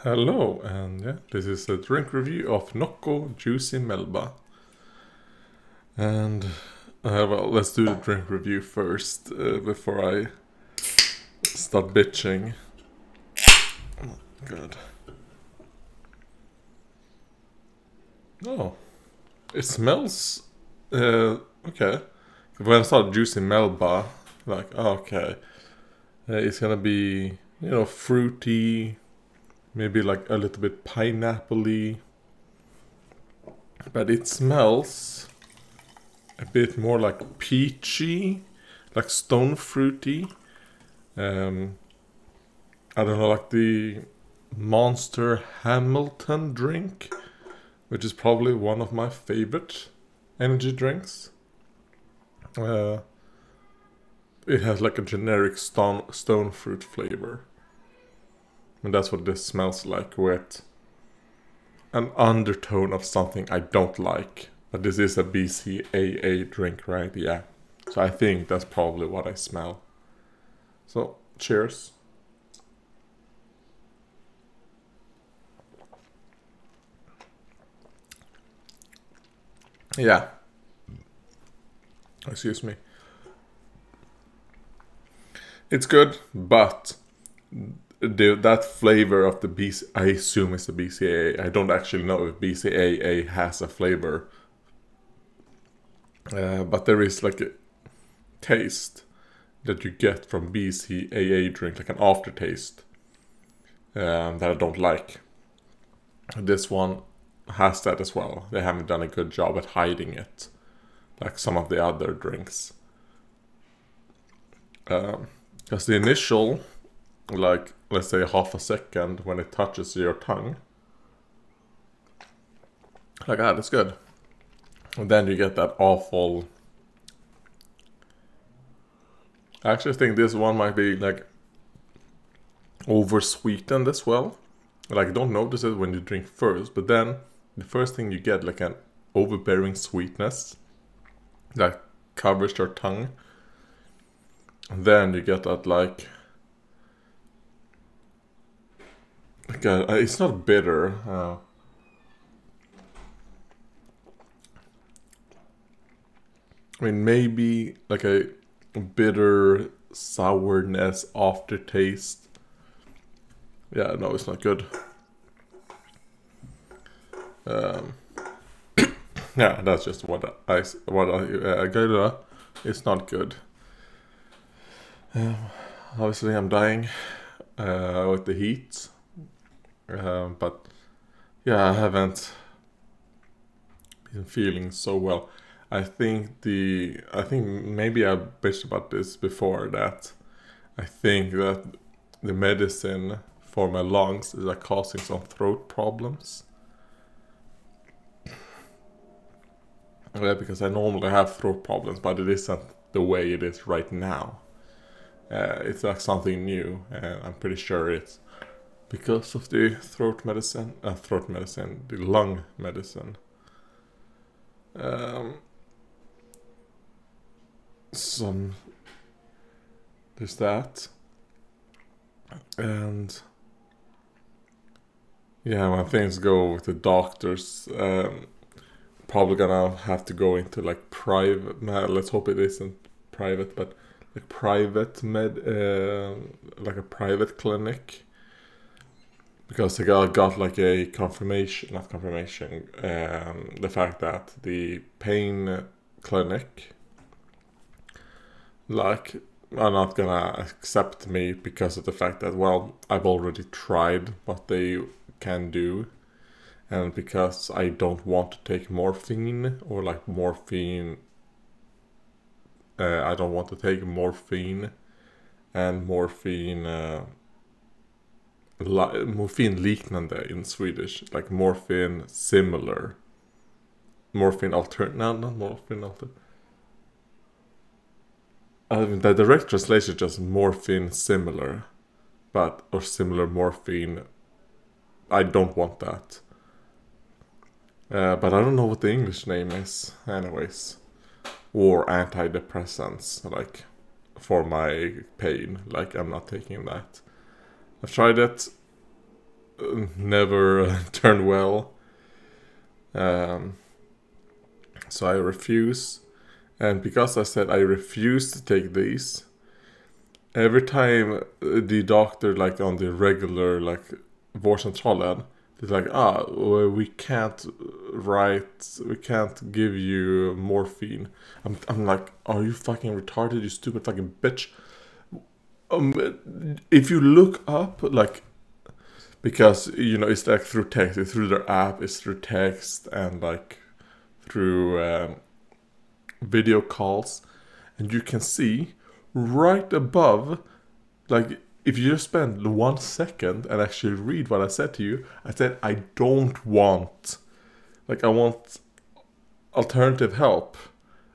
Hello, and yeah, this is a drink review of NOCCO Juicy Melba. And well, let's do the drink review first before I start bitching. Oh, God. Oh, it smells okay. When I started Juicy Melba, like, oh, okay, it's gonna be, fruity. Maybe like a little bit pineapple-y. But it smells a bit more like peachy, like stone fruity. I don't know, like the Monster Hamilton drink, which is probably one of my favorite energy drinks. It has like a generic stone fruit flavor. And that's what this smells like, with an undertone of something I don't like. But this is a BCAA drink, right? Yeah. So I think that's probably what I smell. So, cheers. Yeah. Excuse me. It's good, but that flavor of the BC, I assume it's the BCAA. I don't actually know if BCAA has a flavor. But there is like a taste that you get from BCAA drink, like an aftertaste, that I don't like. This one has that as well. They haven't done a good job at hiding it, like some of the other drinks. Because the initial, like, let's say half a second when it touches your tongue, like, that's good. And then you get that awful... I actually think this one might be, like, over-sweetened as well. Like, don't notice it when you drink first, but then the first thing you get, like, an overbearing sweetness that covers your tongue. And then you get that, like it's not bitter. I mean, maybe like a bitter sourness aftertaste. Yeah, no, it's not good. Yeah, that's just what I got. It's not good. Obviously, I'm dying with the heat. But yeah, I haven't been feeling so well. I think maybe I bitched about this before, that I think that the medicine for my lungs is like causing some throat problems. Yeah, because I normally have throat problems, but it isn't the way it is right now. It's like something new, and I'm pretty sure it's because of the the lung medicine. There's that, and yeah, when things go with the doctors, probably gonna have to go into like private. Let's hope it isn't private, but like private like a private clinic. Because I got like a confirmation, not confirmation, the fact that the pain clinic, like, are not gonna accept me because of the fact that, well, I've already tried what they can do, and because I don't want to take morphine, or like morphine, I don't want to take morphine and morphine liknande in Swedish, like morphine similar, morphine alternate, no, not morphine alternate. I mean, the direct translation is just morphine similar, or similar morphine. I don't want that. But I don't know what the English name is, anyways. Or antidepressants, like, for my pain. Like, I'm not taking that. I've tried it. never turned well. So I refuse. And because I said I refuse to take these, every time the doctor, like on the regular, like vårdcentralen, it's like, we can't give you morphine. I'm like, are you fucking retarded, you stupid fucking bitch? If you look up, like, because, you know, it's like through text, it's through their app, it's through text, and like through video calls, and you can see right above, like, if you just spend 1 second and actually read what I said to you, I said I don't want, like, I want alternative help.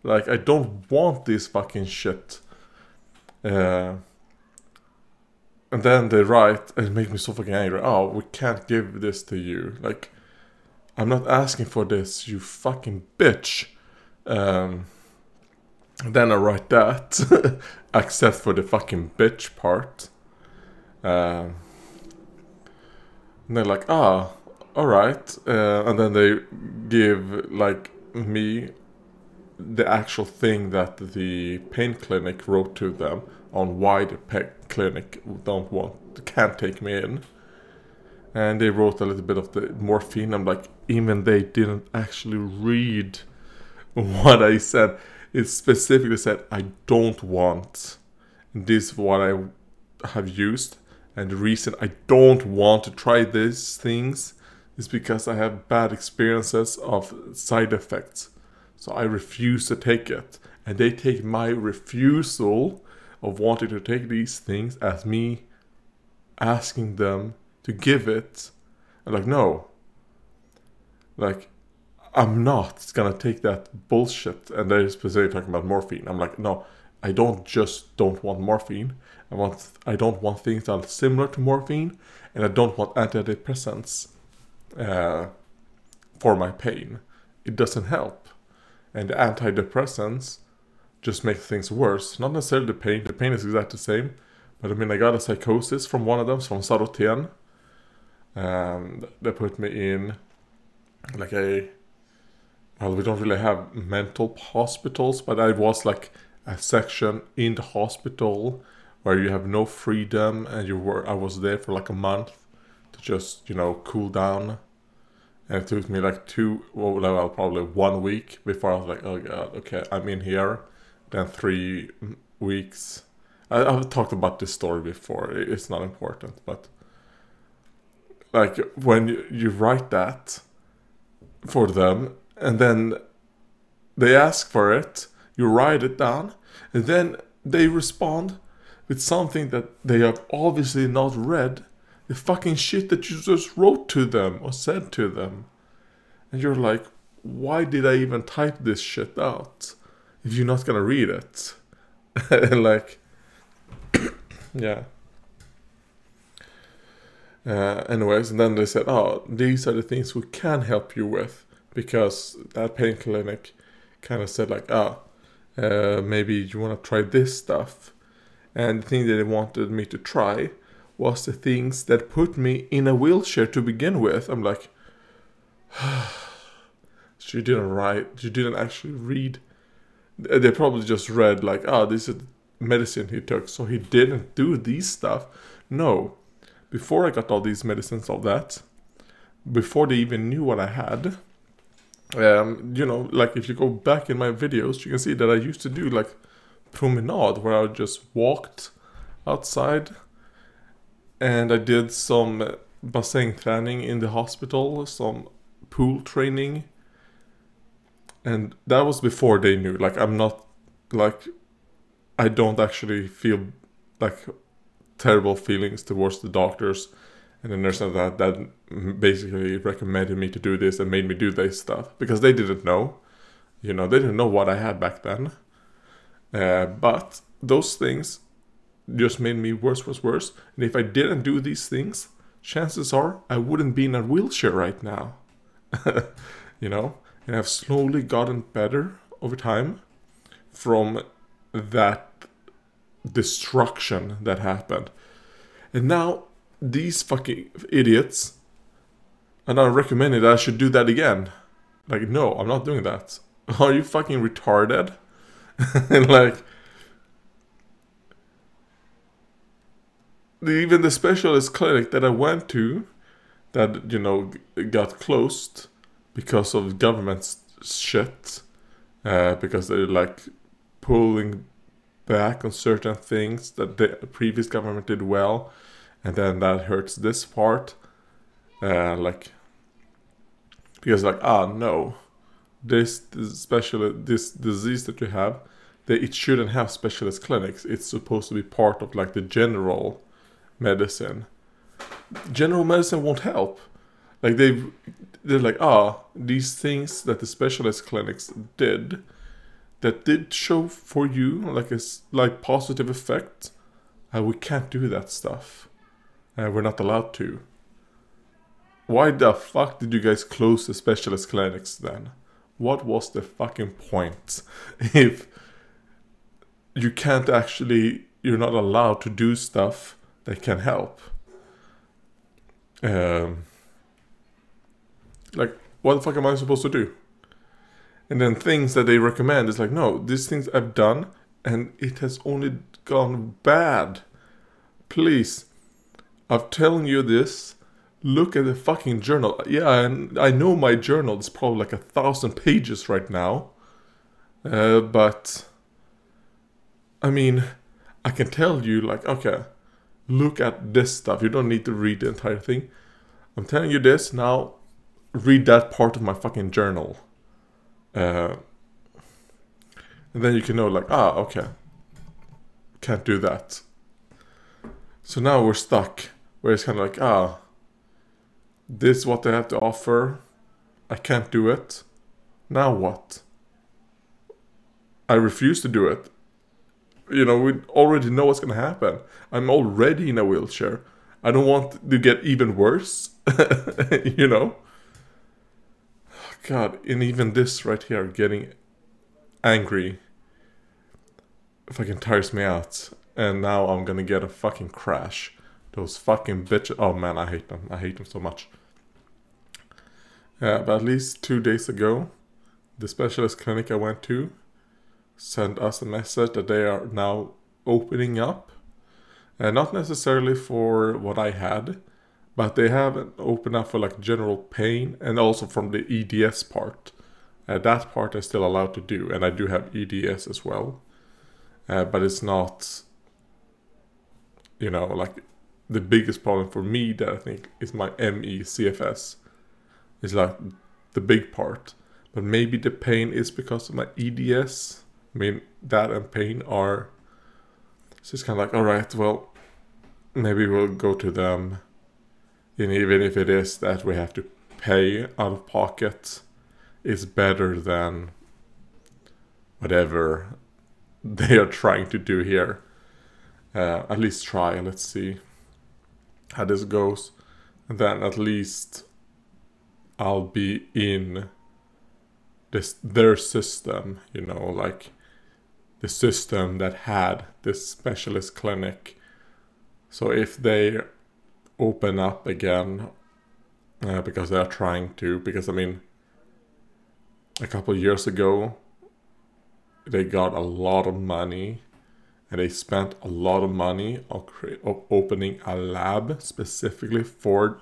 Like, I don't want this fucking shit. And then they write, and it makes me so fucking angry. Oh, we can't give this to you. Like, I'm not asking for this, you fucking bitch. And then I write that, except for the fucking bitch part. And they're like, alright. And then they give, like, me the actual thing that the pain clinic wrote to them on why the pain clinic can't take me in. And they wrote a little bit of the morphine. I'm like, even they didn't actually read what I said. It specifically said, I don't want. This is what I have used. And the reason I don't want to try these things is because I have bad experiences of side effects. So I refuse to take it. And they take my refusal of wanting to take these things as me asking them to give it. I'm like, no. Like, I'm not gonna take that bullshit. And they're specifically talking about morphine. I'm like, no, I don't want morphine. I don't want things that are similar to morphine, and I don't want antidepressants for my pain. It doesn't help. And the antidepressants just make things worse. Not necessarily the pain. The pain is exactly the same. But I mean, I got a psychosis from one of them, from Saroten. They put me in like we don't really have mental hospitals, but I was like a section in the hospital where you have no freedom, and I was there for like a month to just, cool down. And it took me like probably 1 week before I was like, oh god, okay, I'm in here. Then 3 weeks. I've talked about this story before. It's not important, but like when you write that for them, and then they ask for it, you write it down, and then they respond with something that they have obviously not read, the fucking shit that you just wrote to them or said to them. And you're like, why did I even type this shit out if you're not gonna read it? And like, yeah. Anyways, and then they said, these are the things we can help you with, because that pain clinic kind of said like, maybe you want to try this stuff. And the thing that they wanted me to try was the things that put me in a wheelchair to begin with. I'm like, she didn't actually read. They probably just read like, this is medicine he took, so he didn't do these stuff. No, before I got all these medicines, all that, before they even knew what I had, like if you go back in my videos, you can see that I used to do like promenade, where I just walked outside, and I did some bassängträning in the hospital, some pool training, and that was before they knew. Like, I'm not, like, I don't actually feel like terrible feelings towards the doctors and the nurses that basically recommended me to do this and made me do this stuff, because they didn't know. They didn't know what I had back then. But those things just made me worse. And if I didn't do these things, chances are I wouldn't be in a wheelchair right now. And I've slowly gotten better over time from that destruction that happened. And now these fucking idiots are now recommending that I should do that again. Like, no, I'm not doing that. Are you fucking retarded? And like, even the specialist clinic that I went to, that, you know, got closed because of government shit, because they're like pulling back on certain things that the previous government did well, and then that hurts this part, like, because like, no, this disease that you have, it shouldn't have specialist clinics. It's supposed to be part of like the general medicine. General medicine won't help. Like they're like, these things that the specialist clinics did, that did show for you like a like positive effect, we can't do that stuff. We're not allowed to. Why the fuck did you guys close the specialist clinics then? What was the fucking point if you can't actually, you're not allowed to do stuff that can help? Like, what the fuck am I supposed to do? And then things that they recommend is like, no, these things I've done and it has only gone bad. Please, I'm telling you this. Look at the fucking journal. Yeah, and I know my journal is probably like 1,000 pages right now. But, I mean, I can tell you like, okay, look at this stuff. You don't need to read the entire thing. I'm telling you this, now read that part of my fucking journal. And then you can know like, okay, can't do that. So now we're stuck, where it's kind of like, this is what they have to offer. I can't do it. Now what? I refuse to do it. You know, we already know what's going to happen. I'm already in a wheelchair. I don't want to get even worse. You know? God, and even this right here, getting angry, fucking tires me out. And now I'm gonna get a fucking crash. Those fucking bitches. Oh man, I hate them. I hate them so much. But at least 2 days ago, the specialist clinic I went to sent us a message that they are now opening up. Not necessarily for what I had, but they have opened up for like general pain and also from the EDS part. That part I'm still allowed to do, and I do have EDS as well. But it's not, you know, like the biggest problem for me that I think is my ME CFS. Is like the big part. But maybe the pain is because of my EDS. I mean, that and pain are... So it's kind of like, alright, well, maybe we'll go to them. And even if it is that we have to pay out of pocket, it's better than whatever they are trying to do here. At least try, let's see how this goes. And then at least I'll be in their system, you know, like the system that had this specialist clinic. So if they open up again, because they are trying to, because I mean, a couple of years ago, they got a lot of money, and they spent a lot of money on opening a lab specifically for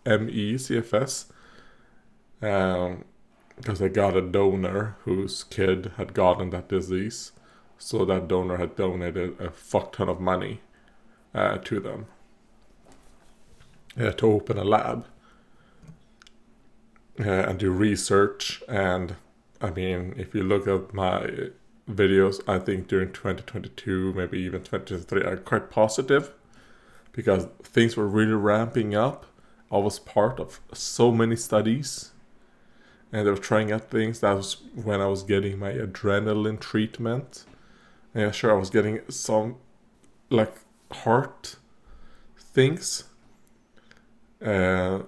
ME CFS, because they got a donor whose kid had gotten that disease, so that donor had donated a fuck ton of money to them to open a lab and do research. And I mean, if you look at my videos, I think during 2022, maybe even 2023, are quite positive, because things were really ramping up. I was part of so many studies, and they were trying out things. That was when I was getting my adrenaline treatment. And yeah, sure, I was getting some like heart things. So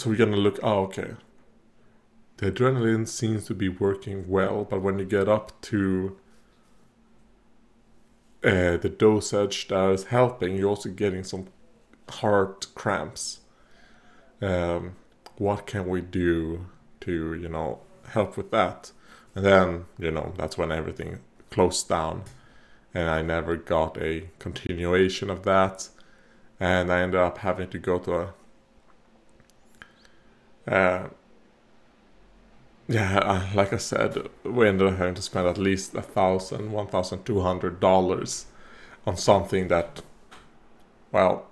we're gonna look, okay, the adrenaline seems to be working well, but when you get up to the dosage that is helping, you're also getting some heart cramps. What can we do to, you know, help with that? And then, you know, that's when everything closed down, and I never got a continuation of that, and I ended up having to go to a like I said, we ended up having to spend at least $1,200 on something that, well,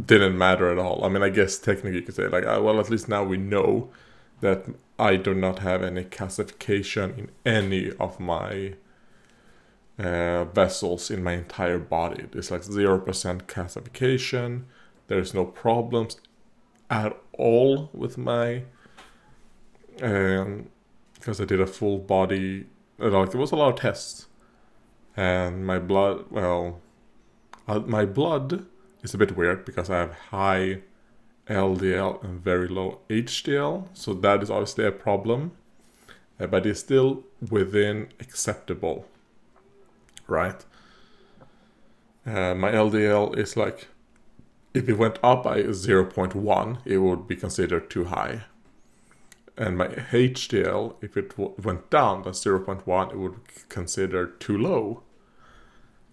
didn't matter at all. I mean, I guess technically you could say like, well, at least now we know that I do not have any calcification in any of my vessels in my entire body. There's like 0% calcification. There's no problems at all with my because I did a full body, like there was a lot of tests, and my blood, well, my blood is a bit weird because I have high LDL and very low HDL, so that is obviously a problem, but it's still within acceptable, right? My LDL is like, if it went up by 0.1, it would be considered too high. And my HDL, if it went down by 0.1, it would be considered too low.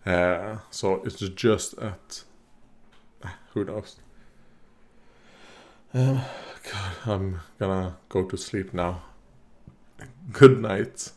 So it's just at, who knows. God, I'm gonna go to sleep now. Good night.